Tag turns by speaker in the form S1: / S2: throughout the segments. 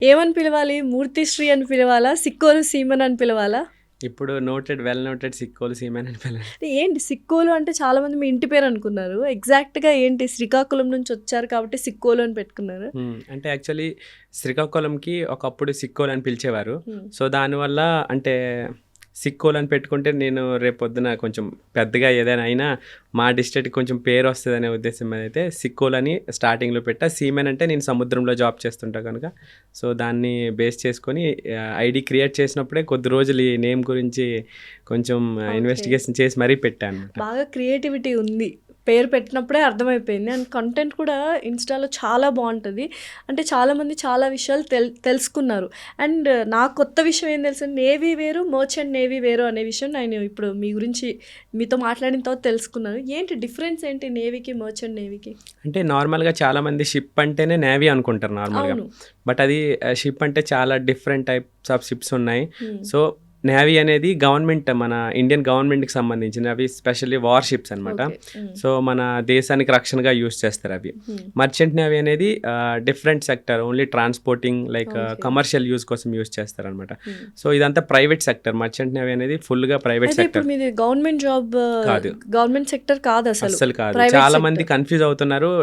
S1: ఏమని పిలవాలి? మూర్తిశ్రీ అని పిలవాలా? సిక్కోలు సీమన్ అని పిలవాలా?
S2: ఇప్పుడు వెల్ నోటెడ్ సిక్కోలు సీమెన్ అని పిలవాలి.
S1: ఏంటి సిక్కోలు అంటే చాలామంది మీ ఇంటి పేరు అనుకున్నారు. ఎగ్జాక్ట్‌గా ఏంటి శ్రీకాకుళం నుంచి వచ్చారు కాబట్టి సిక్కోలు అని పెట్టుకున్నారు.
S2: అంటే యాక్చువల్లీ శ్రీకాకుళంకి ఒకప్పుడు సిక్కోలు అని పిలిచేవారు.
S1: హ్మ్.
S2: సో దానివల్ల అంటే సిక్కోలు అని పెట్టుకుంటే నేను రేపొద్దున కొంచెం పెద్దగా ఏదైనా అయినా మా డిస్ట్రిక్ట్‌కి కొంచెం పేరు వస్తదనే ఉద్దేశం మీద అయితే సిక్కోలు అని స్టార్టింగ్‌లో పెట్టా. సీమెన్ అంటే నేను సముద్రంలో జాబ్ చేస్తుంటా కనుక సో దాన్ని బేస్ చేసుకొని ఐడీ క్రియేట్ చేసినప్పుడే కొద్ది రోజులు ఈ నేమ్ గురించి కొంచెం
S1: ఓకే.
S2: ఇన్వెస్టిగేషన్ చేసి మరీ పెట్టాను.
S1: బాగా క్రియేటివిటీ ఉంది. పేరు పెట్టినప్పుడే అర్థమైపోయింది. అండ్ కంటెంట్ కూడా ఇన్‌స్టాలో చాలా బావుంటది. అంటే చాలామంది చాలా విషయాలు తెలుసుకున్నారు. అండ్ నాకు కొత్త విషయం ఏం తెలుసంటే నేవీ వేరు, మర్చెంట్ నేవీ వేరు అనే విషయం నేను ఇప్పుడు మీ గురించి మీతో మాట్లాడిన తర్వాత తెలుసుకున్నాను. ఏంటి డిఫరెన్స్ ఏంటి నేవీకి, మర్చెంట్ నేవీకి?
S2: అంటే నార్మల్‌గా చాలామంది షిప్ అంటేనే నేవీ అనుకుంటారు నార్మల్‌గా.
S1: అవును.
S2: బట్ అది షిప్ అంటే చాలా డిఫరెంట్ టైప్స్ ఆఫ్ షిప్స్ ఉన్నాయి.
S1: హ్మ్.
S2: సో నేవీ అనేది గవర్నమెంట్ మన ఇండియన్ గవర్నమెంట్‌కి సంబంధించినవి. అవి స్పెషల్లీ వార్ షిప్స్ అనమాట.
S1: ఓకే. హ్మ్.
S2: సో మన దేశానికి రక్షణగా యూజ్ చేస్తారు అవి.
S1: హ్మ్.
S2: మర్చెంట్ నేవీ అనేది different sector, only transporting like
S1: okay.
S2: Commercial use కోసం యూజ్ చేస్తారనమాట.
S1: హ్మ్.
S2: సో ఇదంతా ప్రైవేట్ సెక్టర్. మర్చెంట్ నేవీ అనేది ఫుల్‌గా ప్రైవేట్
S1: అయితే ఇప్పుడు
S2: సెక్టర్.
S1: మీది గవర్నమెంట్ జాబ్
S2: కాదు.
S1: గవర్నమెంట్ సెక్టర్ కాదు అసలు.
S2: అస్సలు కాదు.
S1: ప్రైవేట్
S2: చాలా
S1: సెక్టర్.
S2: మంది కన్‌ఫ్యూజ్ అవుతున్నారు.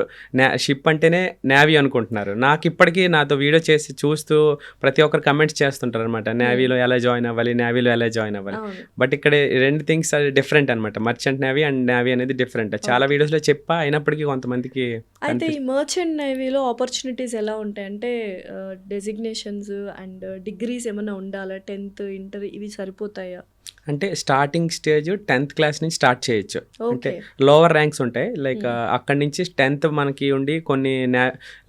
S2: షిప్ అంటేనే నేవీ అనుకుంటున్నారు. నాకు ఇప్పటికీ నాతో వీడియో చేసి చూస్తూ ప్రతి ఒక్కరు కమెంట్స్ చేస్తుంటారనమాట. నేవీలో ఎలా జాయిన్ అవ్వాలి? నేవీలో ఎలా జాయిన్ అవ్వాలి?
S1: అవును.
S2: బట్ ఇక్కడ 2 థింగ్స్ డిఫరెంట్ అనమాట. మర్చెంట్ నేవీ అండ్ నేవీ అనేది డిఫరెంట్. చాలా వీడియోస్‌లో చెప్పా అయినప్పటికీ కొంతమందికి
S1: అయితే ఈ మర్చెంట్ నేవీలో ఆపర్చునిటీస్ ఎలా ఉంటాయి? అంటే డెసిగ్నేషన్స్ అండ్ డిగ్రీస్ ఏమైనా ఉండాలా? 10th, ఇంటర్ ఇవి సరిపోతాయా?
S2: అంటే స్టార్టింగ్ స్టేజ్ 10th క్లాస్ నుంచి స్టార్ట్ చేయొచ్చు. అంటే
S1: ఓకే.
S2: లోవర్ ర్యాంక్స్ ఉంటాయి. లైక్ అక్కడి నుంచి 10th మనకి ఉండి కొన్ని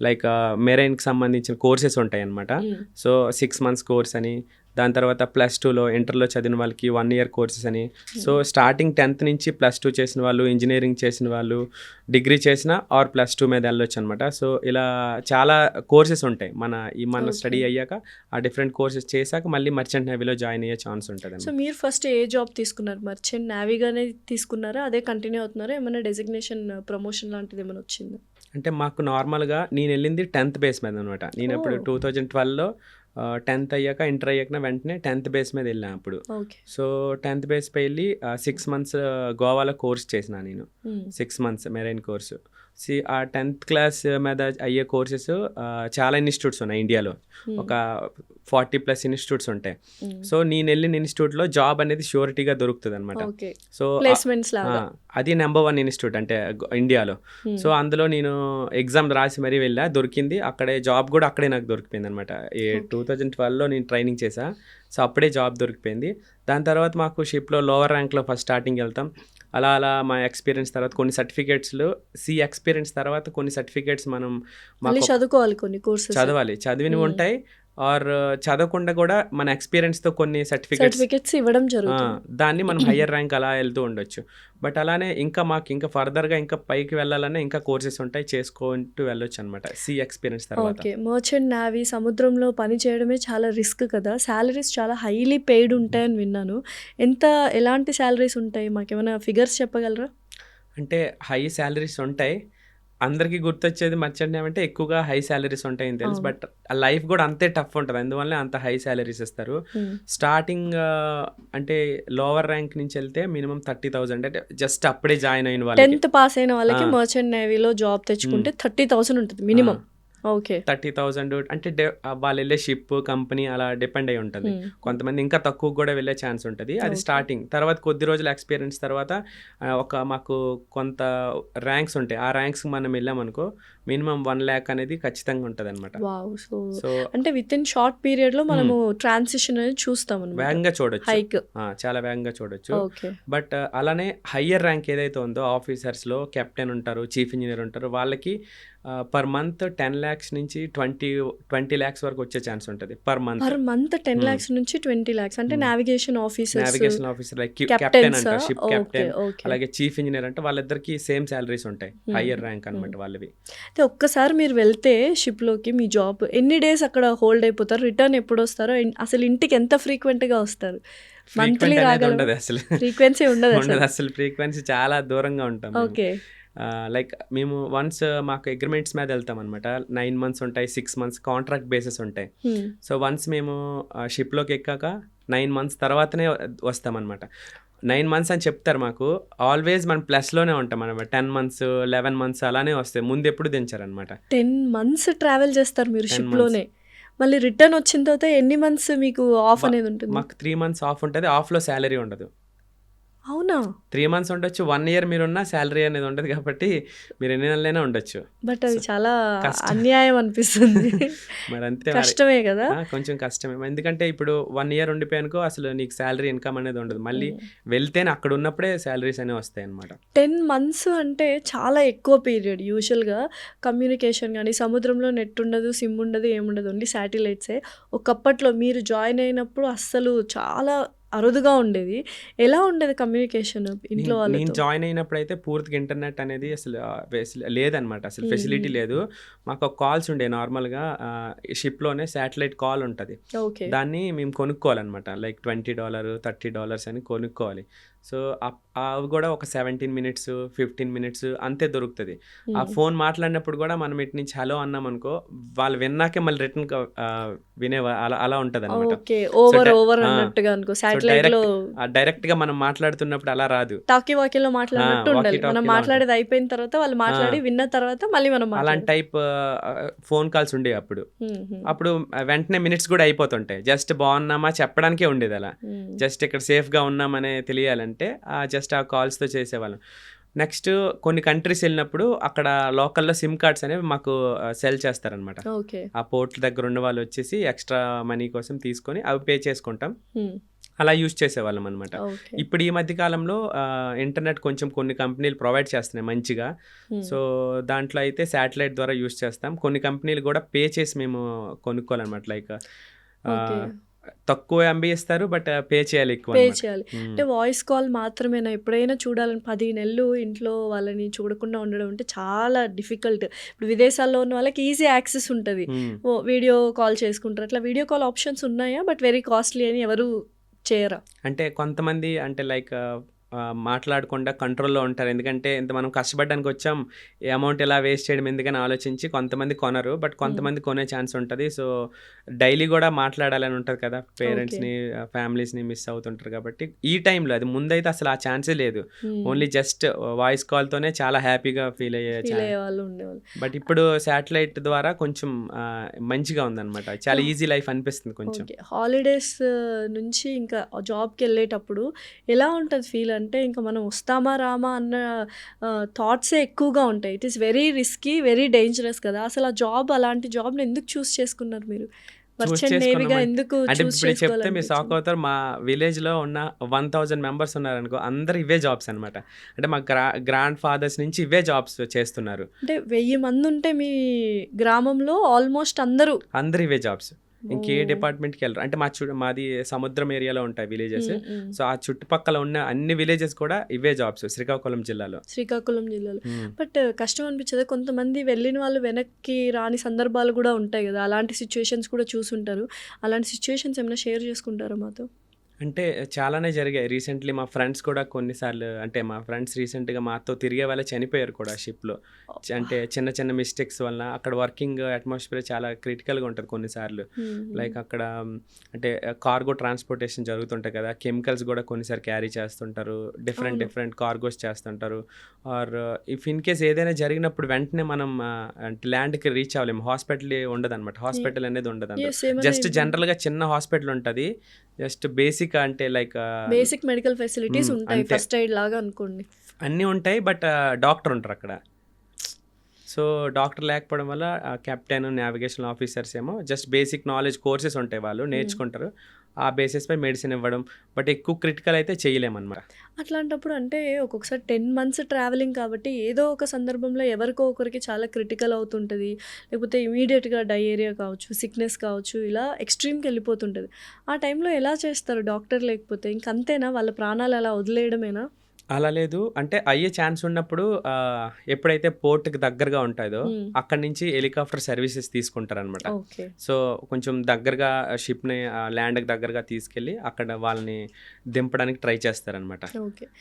S2: లైక్ మెరైన్‌కి సంబంధించిన కోర్సెస్ ఉంటాయన్నమాట.
S1: హ్మ్.
S2: సో 6 మంత్స్ కోర్స్ అని, దాని తర్వాత +2లో ఇంటర్లో చదివిన వాళ్ళకి 1 ఇయర్ కోర్సెస్ అని. సో స్టార్టింగ్ 10th నుంచి +2 చేసిన వాళ్ళు, ఇంజనీరింగ్ చేసిన వాళ్ళు, డిగ్రీ చేసిన ఆర్ +2 మీద వెళ్ళొచ్చు అనమాట. సో ఇలా చాలా కోర్సెస్ ఉంటాయి. మన
S1: ఓకే.
S2: స్టడీ అయ్యాక ఆ డిఫరెంట్ కోర్సెస్ చేశాక మళ్ళీ మర్చెంట్ నేవీలో జాయిన్ అయ్యే ఛాన్స్
S1: సో
S2: ఉంటదన్నమాట.
S1: మీరు ఫస్ట్ ఏ జాబ్ తీసుకున్నారు? మర్చెంట్ నేవీగానే తీసుకున్నారా? అదే కంటిన్యూ అవుతున్నారా? ఏమైనా డెసిగ్నేషన్ ప్రమోషన్ లాంటిది ఏమైనా వచ్చిందా?
S2: అంటే మాకు నార్మల్‌గా నేనెళ్ళింది 10th బేస్ మీద అనమాట. నేనప్పుడు
S1: ఓహ్!
S2: 2012లో 10th అయ్యాక ఇంటర్ అయ్యాక వెంటనే 10th బేస్ మీద వెళ్ళా అప్పుడు.
S1: ఓకే.
S2: సో 10th బేస్‌పై వెళ్ళి 6 మంత్స్ గోవాలో కోర్స్ చేసినా నేను.
S1: హ్మ్.
S2: 6 మంత్స్ మెరైన్ కోర్సు. ఆ 10th క్లాస్ మీద అయ్యే కోర్సెస్ చాలా ఇన్‌స్టిట్యూట్స్ ఉన్నాయి ఇండియాలో.
S1: హ్మ్.
S2: ఒక 40+ ఇన్‌స్టిట్యూట్స్ ఉంటాయి.
S1: హ్మ్.
S2: సో నేనెళ్ళిన ఇన్‌స్టిట్యూట్‌లో జాబ్ అనేది ష్యూరిటీగా దొరుకుతదనమాట.
S1: ఓకే.
S2: సో
S1: ప్లేస్‌మెంట్స్ లాగా.
S2: అది నంబర్ 1 ఇన్‌స్టిట్యూట్ అంటే ఇండియాలో.
S1: హ్మ్.
S2: సో అందులో నేను ఎగ్జామ్ రాసి మరీ వెళ్ళా. దొరికింది. అక్కడే జాబ్ కూడా అక్కడే నాకు దొరికిపోయిందనమాట.
S1: ఓకే.
S2: 2012లో నేను ట్రైనింగ్ చేశా. సో అప్పుడే జాబ్ దొరికిపోయింది. దాని తర్వాత మాకు షిప్‌లో లోవర్ ర్యాంక్‌లో ఫస్ట్ స్టార్టింగ్ వెళ్తాం. అలా అలా మా ఎక్స్‌పీరియన్స్ తర్వాత కొన్ని సర్టిఫికేట్స్‌లు ఎక్స్‌పీరియన్స్ తర్వాత కొన్ని సర్టిఫికేట్స్
S1: మళ్ళీ
S2: మాకు
S1: చదువుకోవాలి కొన్ని కోర్సెస్.
S2: చదవాలి. చదివినవి
S1: హ్మ్.
S2: ఉంటాయి. ఆర్ చదవకుండా కూడా మన ఎక్స్‌పీరియన్స్‌తో కొన్ని సర్టిఫికేట్స్
S1: సర్టిఫికేట్స్ ఇవ్వడం జరుగుతుంది.
S2: దాన్ని మనం హయ్యర్ ర్యాంక్ అలా వెళ్తూ ఉండొచ్చు. బట్ అలానే మాకు ఇంకా ఫర్దర్‌గా ఇంకా పైకి వెళ్ళాలన్నా ఇంకా కోర్సెస్ ఉంటాయి. చేసుకుంటూ వెళ్ళొచ్చనమాట ఎక్స్‌పీరియన్స్ తర్వాత.
S1: ఓకే. మర్చెంట్ నేవీ సముద్రంలో పని చేయడమే చాలా రిస్క్ కదా! సాలరీస్ చాలా హైలీ పెయిడ్ ఉంటాయని విన్నాను. ఎలాంటి సాలరీస్ ఉంటాయి? మాకేమైనా ఫిగర్స్ చెప్పగలరా?
S2: అంటే హై సాలరీస్ ఉంటాయి. అందరికీ గుర్తొచ్చేది మర్చెంట్ నేవీ అంటే ఎక్కువగా హై సాలరీస్ ఉంటాయని తెలుసు.
S1: అవును.
S2: బట్ ఆ లైఫ్ కూడా అంతే టఫ్ ఉంటది. అందువల్లే అంత హై సాలరీస్ ఇస్తారు.
S1: హ్మ్.
S2: స్టార్టింగ్ అంటే లోవర్ ర్యాంక్ నుంచి వెళ్తే మినిమమ్ 30,000 అంటే జస్ట్ అప్పుడే జాయిన్ అయిన వాళ్ళకి.
S1: 10th పాస్ అయిన వాళ్ళకి
S2: ఆ!
S1: మర్చెంట్ నేవీలో జాబ్
S2: హ్మ్.
S1: తెచ్చుకుంటే 30,000 ఉంటది
S2: ఆ!
S1: మినిమమ్. ఓకే.
S2: 30,000 అంటే వాళ్ళెళ్ళే షిప్, కంపెనీ అలా డిపెండ్ అయ్యి ఉంటది.
S1: హ్మ్.
S2: కొంతమంది ఇంకా తక్కువకు కూడా వెళ్ళే ఛాన్స్ ఉంటది. అది
S1: ఓకే.
S2: స్టార్టింగ్. తర్వాత కొద్ది రోజుల ఎక్స్‌పీరియన్స్ తర్వాత మాకు కొంత ర్యాంక్స్ ఉంటాయి. ఆ ర్యాంక్స్‌కి మనం వెళ్ళామనుకో మినిమమ్ 1,00,000 అనేది ఖచ్చితంగా ఉంటదనమాట.
S1: వావ్!
S2: సో
S1: అంటే వితిన్ షార్ట్ పీరియడ్‌లో
S2: హ్మ్.
S1: మనము ట్రాన్సిషన్ అనేది చూస్తామన్నమాట.
S2: వేగంగా చూడొచ్చు.
S1: హైక్.
S2: చాలా వేగంగా చూడొచ్చు.
S1: ఓకే.
S2: బట్ అలానే హయ్యర్ ర్యాంక్ ఏదైతే ఉందో ఆఫీసర్స్‌లో కెప్టెన్ ఉంటారు, చీఫ్ ఇంజినీర్ ఉంటారు. వాళ్ళకి పర్ మంత్ 10 లాక్స్ నుంచి 20 లాక్స్ వరకు వచ్చే ఛాన్స్ ఉంటది పర్ మంత్.
S1: పర్ మంత్ 10
S2: హ్మ్.
S1: లాక్స్ నుంచి 20 లాక్స్ అంటే
S2: hmm.
S1: Navigation officers,
S2: navigation officer like captain
S1: కెప్టెన్సా?
S2: అంటారు. Ship
S1: okay.
S2: Captain,
S1: okay.
S2: అలాగే చీఫ్ ఇంజినీర్ అంటే వాళ్ళిద్దరికీ సేమ్ సాలరీస్ ఉంటాయి.
S1: హ్మ్.
S2: హయ్యర్ ర్యాంక్
S1: హ్మ్.
S2: అనమాట వాళ్ళవి.
S1: అయితే ఒక్కసారి మీరు వెళ్తే షిప్‌లోకి మీ జాబ్ ఎన్ని డేస్ అక్కడ హోల్డ్ అయిపోతారు? రిటర్న్ ఎప్పుడొస్తారో? అసలు ఇంటికి ఎంత ఫ్రీక్వెంట్‌గా వస్తారు? మంత్లీ
S2: ఫ్రీక్వెంట్ అనేది
S1: రాగలరా?
S2: ఉండదు అసలు.
S1: ఫ్రీక్వెన్సీ ఉండదసలు.
S2: ఉండదు అసలు. ఫ్రీక్వెన్సీ చాలా దూరంగా ఉంటాం మేము.
S1: ఓకే.
S2: లైక్ మేము వన్స్ మాకు అగ్రిమెంట్స్ మీద వెళ్తాం అనమాట. 9 months ఉంటాయి, 6 months కాంట్రాక్ట్ బేసిస్ ఉంటాయి. సో వన్స్ మేము షిప్లోకి ఎక్కాక 9 months తర్వాతనే వస్తామన్నమాట. 9 months అని చెప్తారు మాకు, ఆల్వేస్ మనం ప్లస్లోనే ఉంటాం అనమాట. 10 months 11 months అలానే వస్తాయి, ముందు ఎప్పుడు దించారనమాట.
S1: 10 months ట్రావెల్ చేస్తారు మీరు
S2: 10
S1: షిప్లోనే. మళ్ళీ రిటర్న్ వచ్చిన తర్వాత ఎన్ని మంత్స్ మీకు ఆఫ్ అనేది ఉంటుంది?
S2: మాకు 3 months ఆఫ్ ఉంటుంది, ఆఫ్లో శాలరీ ఉండదు.
S1: అవునా?
S2: 3 months ఉండొచ్చు, 1 year మీరున్న శాలరీ అనేది ఉండదు కాబట్టి మీరు ఎన్ని నెలలైనా ఉండొచ్చు.
S1: బట్ అది చాలా అన్యాయం అనిపిస్తుంది.
S2: మరి అంతే,
S1: కష్టమే కదా.
S2: కొంచెం కష్టమే. ఎందుకంటే ఇప్పుడు 1 year ఉండిపోయానుకో అసలు నీకు శాలరీ ఇన్కమ్ అనేది ఉండదు. మళ్ళీ వెళ్తేనే అక్కడ ఉన్నప్పుడే శాలరీస్ అనేవి వస్తాయి అనమాట.
S1: 10 months అంటే చాలా ఎక్కువ పీరియడ్. యూజువల్గా కమ్యూనికేషన్ కానీ, సముద్రంలో నెట్ ఉండదు, సిమ్ ఉండదు, ఏముండదు, ఓన్లీ శాటిలైట్సే. ఒకప్పట్లో మీరు జాయిన్ అయినప్పుడు అస్సలు చాలా అరుదుగా ఉండేది. ఎలా ఉండేది కమ్యూనికేషన్ ఇంట్లో
S2: నేను
S1: వాళ్ళతో?
S2: జాయిన్ అయినప్పుడు అయితే పూర్తిగా ఇంటర్నెట్ అనేది అసలు లేదనమాట, అసలు ఫెసిలిటీ లేదు. మాకు ఒక కాల్స్ ఉండే నార్మల్గా షిప్లోనే శాటిలైట్ కాల్ ఉంటుంది,
S1: ఓకే.
S2: దాన్ని మేము కొనుక్కోవాలన్నమాట. లైక్ $20 $30 అని కొనుక్కోవాలి. సో అవి కూడా ఒక 17 minutes 15 minutes అంతే దొరుకుతుంది. ఆ ఫోన్ మాట్లాడినప్పుడు కూడా మనం ఇటు నుంచి హలో అన్నాం అనుకో, వాళ్ళు విన్నాకే మళ్ళీ రిటర్న్ వినేవా, అలా ఉంటుంది అనమాట.
S1: ఓకే, ఓవర్ అన్నట్టుగా అనుకో. శాటిలైట్ లో
S2: డైరెక్ట్ గా మనం మాట్లాడుతున్నప్పుడు అలా రాదు,
S1: టాకీ వాకీలో మాట్లాడినట్టు ఉండాలి. మనం మాట్లాడేది అయిపోయిన తర్వాత వాళ్ళు మాట్లాడి విన్న తర్వాత మళ్ళీ మనం
S2: అలాంటి టైప్ ఫోన్ కాల్స్ ఉండేవి అప్పుడు. అప్పుడు వెంటనే మినిట్స్ కూడా అయిపోతుంటాయి. జస్ట్ బాగున్నామా చెప్పడానికే ఉండేది అలా. జస్ట్ ఇక్కడ సేఫ్గా ఉన్నామనే తెలియాలంటే జస్ట్ ఆ కాల్స్తో చేసేవాళ్ళం. నెక్స్ట్ కొన్ని కంట్రీస్ వెళ్ళినప్పుడు అక్కడ లోకల్లో సిమ్ కార్డ్స్ అనేవి మాకు సెల్ చేస్తారనమాట.
S1: ఓకే.
S2: ఆ పోర్ట్ దగ్గర ఉన్న వాళ్ళు వచ్చేసి ఎక్స్ట్రా మనీ కోసం తీసుకొని అవి పే చేసుకుంటాం, అలా యూజ్ చేసేవాళ్ళం అనమాట. ఇప్పుడు ఈ మధ్య కాలంలో ఇంటర్నెట్ కొంచెం కొన్ని కంపెనీలు ప్రొవైడ్ చేస్తున్నాయి మంచిగా. సో దాంట్లో అయితే శాటిలైట్ ద్వారా యూజ్ చేస్తాం. కొన్ని కంపెనీలు కూడా పే చేసి మేము కొనుక్కోవాలన్నమాట. లైక్ తక్కువ MB ఇస్తారు, బట్ పే చేయాలి ఎక్కువ.
S1: పే చేయాలి అంటే వాయిస్ కాల్ మాత్రమేనా? ఎప్పుడైనా చూడాలని 10 నెలలు ఇంట్లో వాళ్ళని చూడకుండా ఉండడం అంటే చాలా డిఫికల్ట్. ఇప్పుడు విదేశాల్లో ఉన్న వాళ్ళకి ఈజీ యాక్సెస్ ఉంటుంది, వీడియో కాల్ చేసుకుంటారు. అట్లా వీడియో కాల్ ఆప్షన్స్ ఉన్నాయా? బట్ వెరీ కాస్ట్లీ అని ఎవరు చేయరా?
S2: అంటే కొంతమంది అంటే లైక్ మాట్లాడకుండా కంట్రోల్లో ఉంటారు. ఎందుకంటే ఇంత మనం కష్టపడడానికి వచ్చాం, ఈ అమౌంట్ ఎలా వేస్ట్ చేయడం ఎందుకని ఆలోచించి కొంతమంది కొనరు, బట్ కొంతమంది కొనే ఛాన్స్ ఉంటుంది. సో డైలీ కూడా మాట్లాడాలని ఉంటుంది కదా, పేరెంట్స్ని ఫ్యామిలీస్ని మిస్ అవుతుంటారు కాబట్టి ఈ టైంలో. అది ముందైతే అసలు ఆ ఛాన్సే లేదు, ఓన్లీ జస్ట్ వాయిస్ కాల్తోనే చాలా హ్యాపీగా ఫీల్ అయ్యే
S1: వాళ్ళు ఉండేవాళ్ళు.
S2: బట్ ఇప్పుడు శాటిలైట్ ద్వారా కొంచెం మంచిగా ఉందన్నమాట, చాలా ఈజీ లైఫ్ అనిపిస్తుంది కొంచెం.
S1: హాలిడేస్ నుంచి ఇంకా జాబ్కి వెళ్ళేటప్పుడు ఎలా ఉంటుంది ఫీల్? అంటే ఇంకా మనం వస్తామా రామా అన్న థాట్సే ఎక్కువగా ఉంటాయి. It is very risky, very dangerous కదా. అసలు ఆ జాబ్, అలాంటి జాబ్ని ఎందుకు చూస్ చేసుకున్నారు మీరు?
S2: అంటే ఇప్పుడు చెప్తే మీరు షాక్ అవుతారు. మా విలేజ్లో ఉన్న 1000 members ఉన్నారనుకో, అందరు ఇవే జాబ్స్ అనమాట. అంటే మా గ్రాండ్ ఫాదర్స్ నుంచి ఇవే జాబ్స్ చేస్తున్నారు.
S1: అంటే 1000 మంది ఉంటే మీ గ్రామంలో ఆల్మోస్ట్ అందరూ
S2: ఇవే జాబ్స్. ఇంకే డిపార్ట్మెంట్కి వెళ్ళరు. అంటే మాది సముద్రం ఏరియాలో ఉంటాయి విలేజెస్. సో ఆ చుట్టుపక్కల ఉన్న అన్ని విలేజెస్ కూడా ఇవే జాబ్స్ శ్రీకాకుళం జిల్లాలో.
S1: బట్ కష్టం అనిపించదు? కొంతమంది వెళ్ళిన వాళ్ళు వెనక్కి రాని సందర్భాలు కూడా ఉంటాయి కదా, అలాంటి సిచ్యువేషన్స్ కూడా చూసుంటారు. అలాంటి సిచ్యువేషన్స్ ఏమైనా షేర్ చేసుకుంటారా మాతో?
S2: అంటే చాలానే జరిగాయి. రీసెంట్లీ మా ఫ్రెండ్స్ కూడా కొన్నిసార్లు, అంటే మా ఫ్రెండ్స్ రీసెంట్గా మాతో తిరిగే వాళ్ళే చనిపోయారు కూడా షిప్లో. అంటే చిన్న చిన్న మిస్టేక్స్ వల్ల. అక్కడ వర్కింగ్ అట్మాస్ఫియర్ చాలా క్రిటికల్గా ఉంటుంది కొన్నిసార్లు. లైక్ అక్కడ అంటే కార్గో ట్రాన్స్పోర్టేషన్ జరుగుతుంటాయి కదా, కెమికల్స్ కూడా కొన్నిసార్లు క్యారీ చేస్తుంటారు, డిఫరెంట్ కార్గోస్ చేస్తుంటారు. ఆర్ ఇఫ్ ఇన్ కేస్ ఏదైనా జరిగినప్పుడు వెంటనే మనం అంటే ల్యాండ్కి రీచ్ అవ్వలేము. హాస్పిటల్ ఉండదు అనమాట, హాస్పిటల్ అనేది ఉండదు. జస్ట్ జనరల్గా చిన్న హాస్పిటల్ ఉంటుంది, జస్ట్ బేసిక్ అంటే లైక్
S1: బేసిక్ మెడికల్ ఫెసిలిటీస్ ఉంటాయి, ఫస్ట్ ఎయిడ్ లాగా అనుకోండి,
S2: అన్నీ ఉంటాయి. బట్ డాక్టర్ ఉంటారు అక్కడ. సో డాక్టర్ లేకపోవడం వల్ల కెప్టెన్, నావిగేషన్ ఆఫీసర్స్ ఏమో జస్ట్ బేసిక్ నాలెడ్జ్ కోర్సెస్ ఉంటాయి, వాళ్ళు నేర్చుకుంటారు. ఆ బేసిస్పై మెడిసిన్ ఇవ్వడం, బట్ ఎక్కువ క్రిటికల్ అయితే చేయలేమన్నమాట.
S1: అట్లాంటప్పుడు అంటే ఒక్కొక్కసారి 10 months ట్రావెలింగ్ కాబట్టి ఏదో ఒక సందర్భంలో ఎవరికో ఒకరికి చాలా క్రిటికల్ అవుతుంటుంది, లేకపోతే ఇమీడియట్గా డయేరియా కావచ్చు, సిక్నెస్ కావచ్చు, ఇలా ఎక్స్ట్రీమ్కి వెళ్ళిపోతుంటుంది. ఆ టైంలో ఎలా చేస్తారు డాక్టర్ లేకపోతే? ఇంకంతేనా, వాళ్ళ ప్రాణాలు అలా వదిలేయడమేనా?
S2: అలా లేదు, అంటే అయ్యే ఛాన్స్ ఉన్నప్పుడు ఎప్పుడైతే పోర్ట్కి దగ్గరగా ఉంటుందో అక్కడి నుంచి హెలికాప్టర్ సర్వీసెస్ తీసుకుంటారనమాట. సో కొంచెం దగ్గరగా షిప్ని ల్యాండ్కి దగ్గరగా తీసుకెళ్ళి అక్కడ వాళ్ళని దింపడానికి ట్రై చేస్తారనమాట.